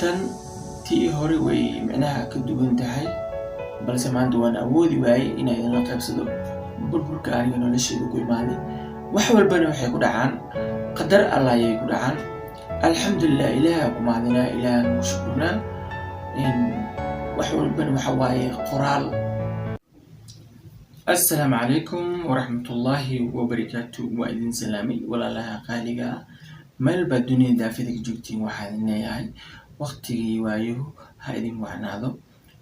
tan tii hore way micnaha ka duwan tahay, balse maanta waan awoodi waayey inaan idinla qaybsado burburka aniga noloshayda ku imaaday. wax walbana waxay ku dhacaan qadar Allah ayay ku dhacaan. alxamdulillah, ilaaha ku mahadinaa, ilaaha ku shukurnaa. wax walbana waxa waaye qoraal. assalaamu calaykum waraxmatullaahi wabarakaatu. waa idin salaamay walaalaha qaaliga ah, meel baad dunida daafida ka joogtiin. waxaan idin leeyahay waqtigii waayo ha idin wacnaado.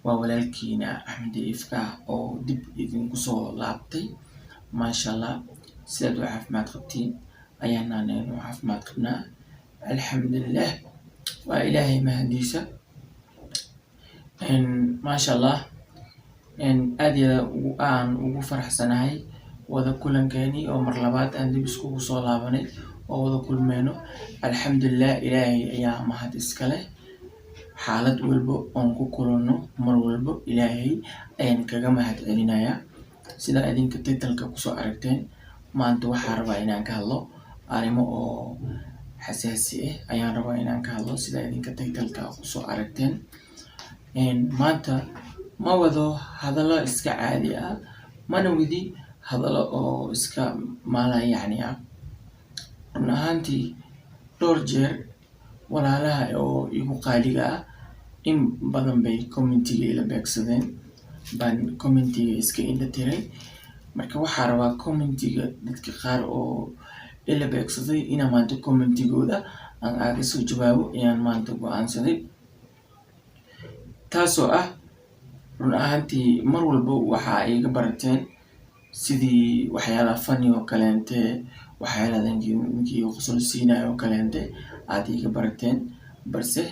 waa walaalkiina Axmed Ifka oo dib idinku soo laabtay. maasha Allah, sidaad u caafimaad qabtiin ayaana anagana u caafimaad qabnaa. alxamdulillah, waa ilaahay mahadiisa. maasha Allah, aad aan ugu faraxsanahay wada kulankeeni oo mar labaad aan dib iskugu soo laabanay oo wada kulmeyno. alxamdulillah, ilaahay ayaa mahad iska leh. xaalad walbo oon ku kulanno mar walbo ilaahay ayaan kaga mahad celinayaa. sida idinka titalka kusoo aragteen, maanta waxaan rabaa inaan ka hadlo arrimo oo xasaasi ah. ayaan rabaa inaan ka hadlo sida idinka titalka kusoo aragteen. maanta ma wado hadallo iska caadi ah, mana wadi hadallo oo iska yacni ah. run ahaantii dhowr jeer walaalaha oo igu qaaliga ah in badan bay commentiga ila beegsadeen, baan commentiga iska indha tiray. marka waxaa rabaa commentiga dadka qaar oo ila beegsaday inaan maanta commentigooda aan aaga soo jawaabo ayaan maanta go'aansaday. taasoo ah, run ahaantii mar walbo waxa ay iga barateen sidii waxyaalaha funny oo kaleente, waxyaalaha ninkii qosol siinayo oo kaleente aad iga barateen. balse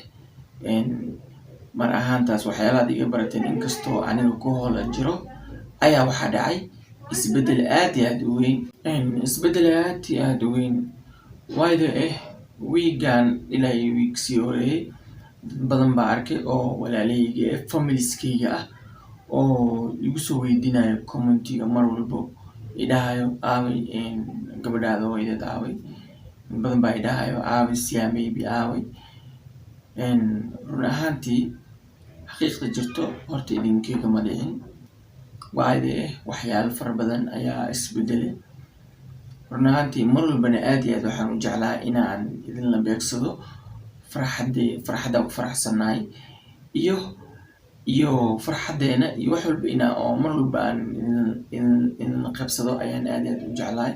mar ahaantaas waxyaalaha iga barateen inkastoo aniga ku hoola jiro, ayaa waxaa dhacay isbedel aad iyo aad u weyn. isbedel aad iyo aad u weyn waayo wiigan ilaa iyo wiigsii horeeyay dad badan baa arkay oo walaalayga familieskayga ah oo igu soo weydiinayo commentiga mar walbo idhahayo aaway gabadhaada hooyadeed aaway. badan baa idhahayo aaway siyaa maybe aaway. run ahaantii xaqiiqda jirto horta idinkaga ma dhicin, waayo waxyaalo fara badan ayaa isbedelay. run ahaantii mar walbana aad iyo aad waxaan u jeclaa inaan idinla beegsado farxadda ku faraxsanahay iyo farxadeena iyo wax walba inaa oo mar walba aan idinla qaybsado ayaan aad iyo aad u jeclahay,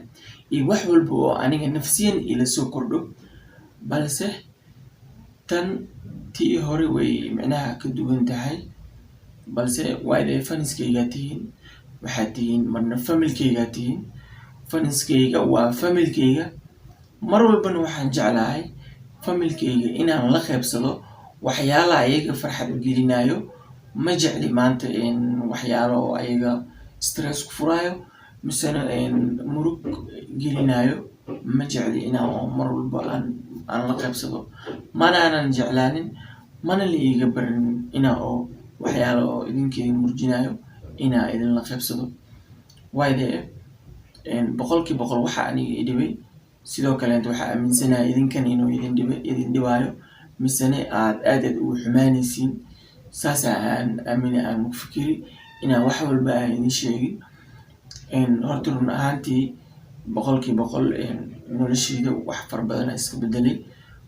iyo wax walba oo aniga nafsiyan ila soo kordho. balse tan tii hore way micnaha ka duwan tahay, balse waayo faniskayga tihiin, waxaad tihiin marna familkayga tihiin. faniskayga waa familkayga, mar walbana waxaan jeclahay familkayga inaan la qaybsado waxyaalaha ayaga farxad u gelinayo. ma jecli maanta waxyaalo oo ayaga stress ku furayo misena murug gelinayo. ma jecli inaan mar walba aan la qaybsado, mana aanan jeclaanin, mana la iga barin inaa oo waxyaalo oo idinkeeda murjinayo inaa idinla qaybsado. waayo boqolkiiba boqol waxa aniga i dhibay, sidoo kaleenta waxaa aaminsanahay idinkan inuu idin dhibaayo misene aad ugu xumaanaysiin. saasaa aan aamina, aan ku fikiri inaan wax walba aan idin sheegin. horta run ahaantii boqolkiiba boqol noloshayda wax fara badan iska bedelay.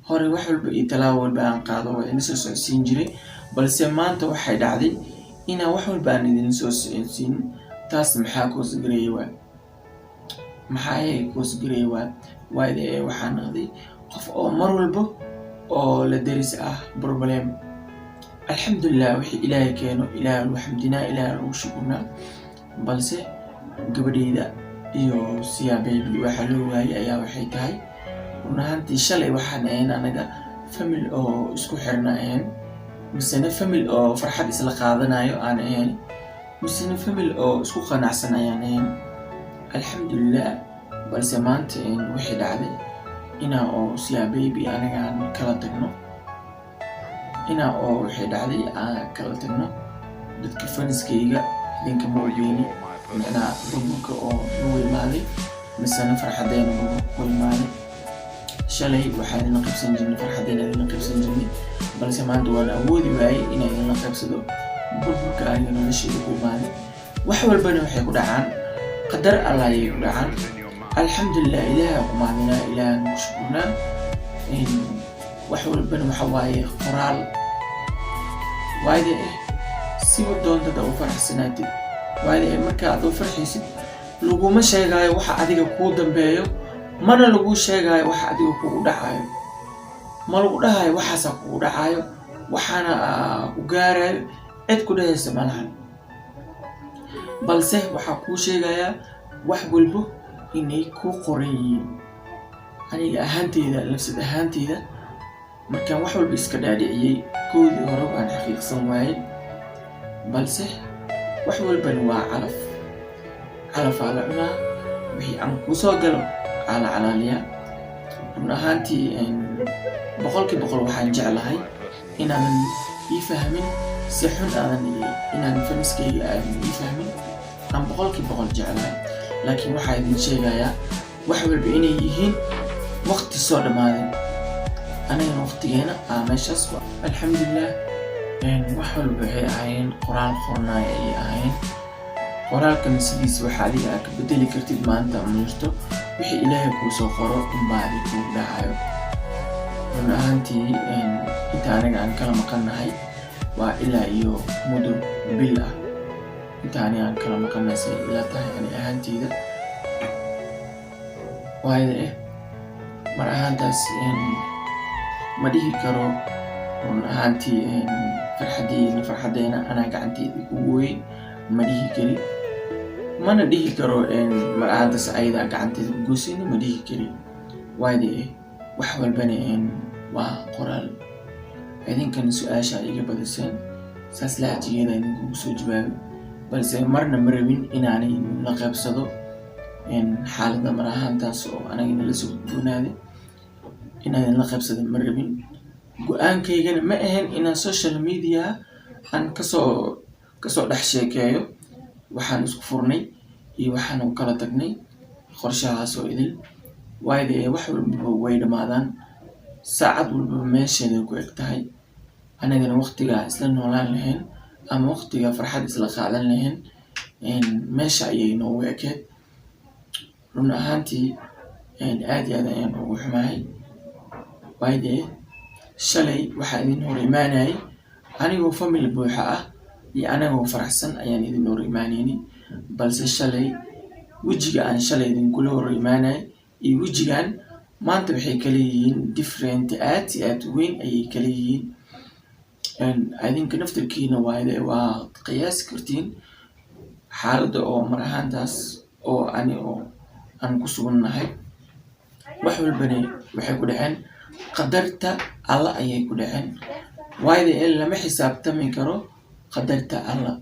hore wax walba iyo talaabo walba aan qaado waa idin soo socodsiin jiray, balse maanta waxay dhacday inaan wax walba aan idin soo socodsiin. taas maxaa koosgareeyay waayo waxaan noqday qof oo mar walba oo la deris ah problem. alxamdulillah, wixii ilaahay keeno ilaaha lagu xamdinaa, ilaaha lagu shukurnaa. balse gabadhayda iyo siyaa baby waxaa loo waayay ayaa waxay tahay, run ahaantii shalay waxaan ahayn anaga famil oo isku xirna ahayn, misena famil oo farxad isla qaadanayo aan ahayn, misena famil oo isku qanacsan ayaan ahayn. alxamdulillah, balse maanta wixii dhacday inaa oo siyaa baby anaga aan kala tagno, dadka faniskayga idinkama ogeyni micnaha burburka oo nagu imaaday misena farxadeena nagu imaaday. shalay waxaan idinla qaybsan jirnay farxadeena idinla qaybsan jirnay, balse maanta waan awoodi waayey inaan idinla qaybsado burburka aniga noloshayda ku imaaday. wax walbana waxay ku dhacaan qadar Allah ayay ku dhacaan. alxamdulilah, ilaaha ku mahadinaa, ilaahan ku shukrunaa. wax walbana waxa waaye qoraal waayda si doontada u faraxsanaatid. waayda markaa aad u farxaysid laguma sheegaayo waxa adiga kuu dambeeyo, mana lagu sheegaayo waxa adiga kugu dhacayo. ma lagu dhahayo waxaasa kugu dhacayo, waxaana ku gaarayo, cid ku dhahaysa malahan. balse waxaa kuu sheegayaa wax walbo inay ku qoran yihiin. aniga ahaanteyda, lafsad ahaanteyda, markaan wax walba iska dhaadhiciyey koodii hore waan xaqiiqsan waayey. balse wax walbana waa calafaa la cunaa. wixii aan kuu soo galo calaaliyaa. run ahaantii 100% waxaan jeclahay inaanan ii fahmin si xun, inaan fahmiskayga aadan ii fahmin. aan 100% jeclahay, laakiin waxaa idin sheegayaa wax walba inay yihiin waqti soo dhammaadeen. anigana waqtigeena meeshaas alxamdulilah. wax walba waxay ahaayeen qoraal qornaay ayay ahaayeen. qoraalkan sidiisa waxa adiga aad ka bedeli kartid maanta ma jirto. wixii ilaahay kuu soo qoro unbaa adiga kugu dhacayo. run ahaantii inta aniga aan kala maqannahay waa ilaa iyo muddo bil ah. inta aniga aan kala maqannahay say ila tahay ani ahaanteyda. waayda mar ahaantaas ma dhihi karo run ahaantii farxaddeena anaa gacanteyda kugu weyn, ma dhihi kari. mana dhihi karo mar ahaantaas ayadaa gacanteyda ku goosayna, ma dhihi kari. waayda wax walbana waa qoraal. idinkana su-aasha iga badiseen, saas laajigeeda idinkugu soo jawaabay. balse marna ma rabin inaanay la qaybsado xaaladda mar ahaantaas oo anagana la soo doonaaday. inaan la qaybsado ma rabin. go-aankaygana ma ahayn inaan social media aan kasoo dhex sheekeeyo. waxaan isku furnay iyo waxaan u kala tagnay qorshahaas oo idil. waayda wax walbaba way dhammaadaan, saacad walbaba meesheeda ku eg tahay. anagana waqtigaa isla noolaan lahayn ama waqtigaa farxad isla qaadan lahayn meesha ayay noogu ekeed. run ahaantii aad iyo aad ayaan ugu xumahay. waayda shalay waxaa idin hor imaanayay anigoo family buuxa ah iyo anagoo faraxsan ayaan idin hor imaanayni. balse shalay wejiga aan shalay idinkula hor imaanayay iyo wejigan maanta waxay kala yihiin different, aad iyo aad weyn ayay kala yihiin. idinka naftarkiina waayda waa qiyaasi kartiin xaaladda oo mar ahaantaas oo aan ku sugannahay. wax walbana waxay ku dhaceen qadarta Allah ayay ku dhaceen. waayda lama xisaabtami karo qadarta Allah,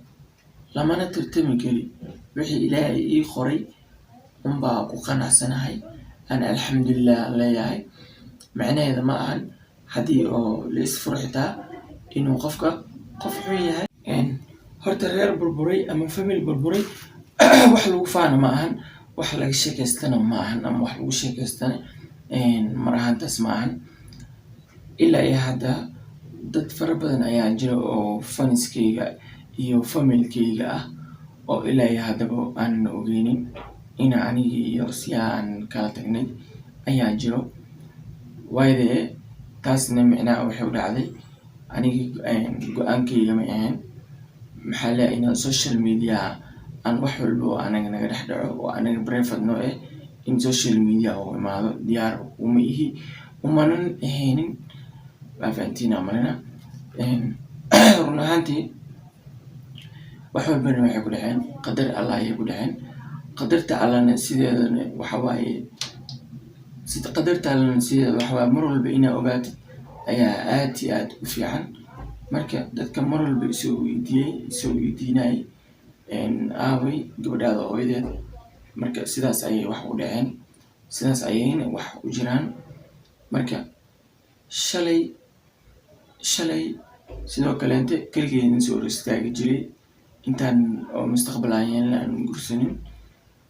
lamana tartami kari. wixii ilaahay ii qoray unbaa ku qanacsanahay. aan alxamdulilah leeyahay. macnaheeda ma ahan haddii oo la isfuro xitaa inuu qof xun yahay. horta reer burburay ama family burburay wax lagu faano ma ahan, wax laga sheekaystana ma ahan, ama wax lagu sheekaystana mar ahaantaas ma ahan. ilaa iyo hadda dad fara badan ayaa jira oo faniskayga iyo familkayga ah oo ilaa iyo haddaba aanan ogeynin ina anigii iyo siyaa aan kala tagnay ayaa jiro. waayda taasna micnaha waxay u dhacday anigii go-aankayga ma ahayn. maxaa laa inaan social media aan wax walba oo anaga naga dhex dhaco oo anaga private noo in social media oo imaado diyaar uma ihi, umanan ahaynin. waa fahantiina malina. run ahaantii wax walbana waxay ku dhaceen qadar Allah ayay ku dhaceen. qadarta Allahna sideedana waxa waaye mar walba inaa ogaatid ayaa aad iyo aad u fiican. marka dadka mar walba isoo weydiinayay aaway gabadhaada hooyadeed. marka sidaas ayay wax u dhaceen, sidaas ayayna wax u jiraan. marka shalay sidoo kaleente keligeedin soo hor istaagi jiray intaan oo mustaqbal aan gursanin.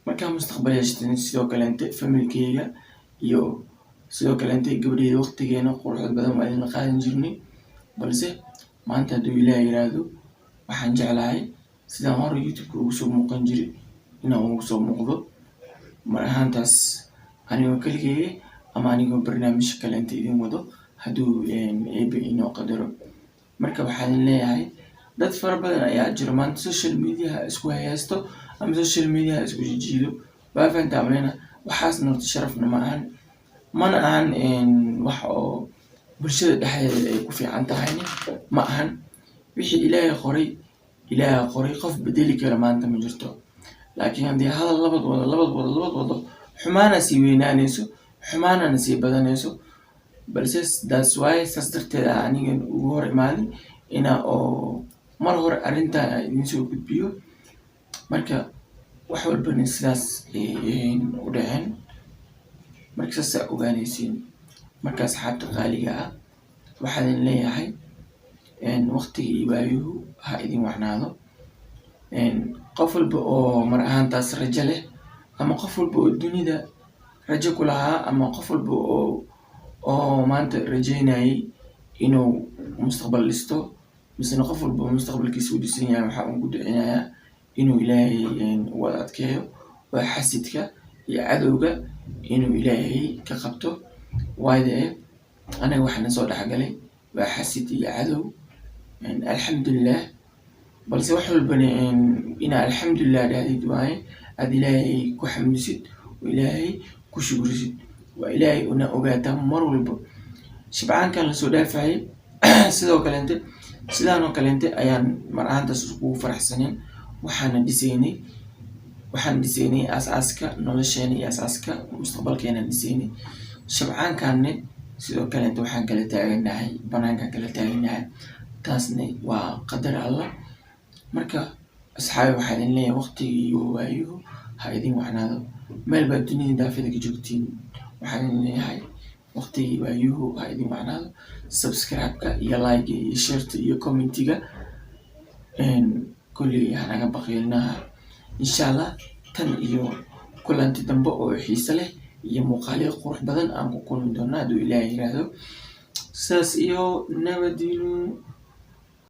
markaa mustaqbal yeeshatan sidoo kaleente familkayga iyo sidoo kaleente gabadheeda waqtigeena quruxda badan waa idin qaadan jirnay. balse maanta hadduu Ilaahay yiraahdo waxaan jeclahay sidaan hore YouTube-ka ugu soo muuqan jiray inaan ugu soo muuqdo mar ahaantaas anigoo keligeyga ama anigoo barnaamij kale inta idin wado hadduu eebe inoo qadaro. Marka waxaan leeyahay dad fara badan ayaa jiro maanta social media isku haysto ama social media isku jijiido waa fahantaa malena waxaasna horta sharafna ma ahan mana ahan wax oo bulshada dhexdeeda ay ku fiican tahayna ma ahan. Wixii Ilaahay qoray qof bedeli kara maanta ma jirto, laakiin haddii hadal labad wado xumaana sii weynaanayso xumaanana sii badanayso. Balse that's why saas darteed anigan ugu hor imaaday inaa oo mar hore arrintan aan idin soo gudbiyo. Marka wax walbana sidaas u dhaceen, marka saas ogaanaysiin. Marka asxaabta qaaliga ah waxaan leeyahay waqtiga iyo waayuhu ha idin wacnaado. Qof walba oo mar ahaantaas rajo leh ama qof walba oo dunida rajo ku lahaa ama qof walba oo maanta rajeynayay inuu mustaqbal dhisto misna qof walba oo mustaqbalkiisa u dhisan yahay waxaan ugu duceynayaa inuu Ilaahay wada adkeeyo oo xasidka iyo cadowga inuu Ilaahay ka qabto. waayo anaga waxaan soo dhaxgalay waa xasid iyo cadow. alxamdulillaah balse wax walbana inaa alxamdulillaah dhahdid waaye aad Ilaahay ku xamdisid oo Ilaahay ku shukrisid waa Ilaahay una ogaataa mar walba shibcaankan lasoo dhaafayay sidaan oo kaleente ayaan mar ahaantaas ugu faraxsaneen. waxaan dhisaynay aasaaska nolosheena iyo aasaaska mustaqbalkeena dhisaynay. Shabcaankaanne sidoo kaleente waxaan kala taaganahay banaankaan kala taaganahay, taasna waa qadar Allah. Marka asxaabi waxaan idin leeyahay waqtiga iyo waayuhu ha idin wacnaado meel baad dunida daafida ka joogtiin. waxaan idin leeyahay waqtiga iyo waayuhu ha idin wacnaado. Subscribe-ka iyo like iyo share-ta iyo comment-iga kulli hanaga baqiilnaha insha Allah. Tan iyo kulanti dambe oo xiiso leh iyo muuqaalyo qurux badan aan ku kulmi doonaa hadduu Ilaahay yiraahdo. Saas iyo nabadgelyo.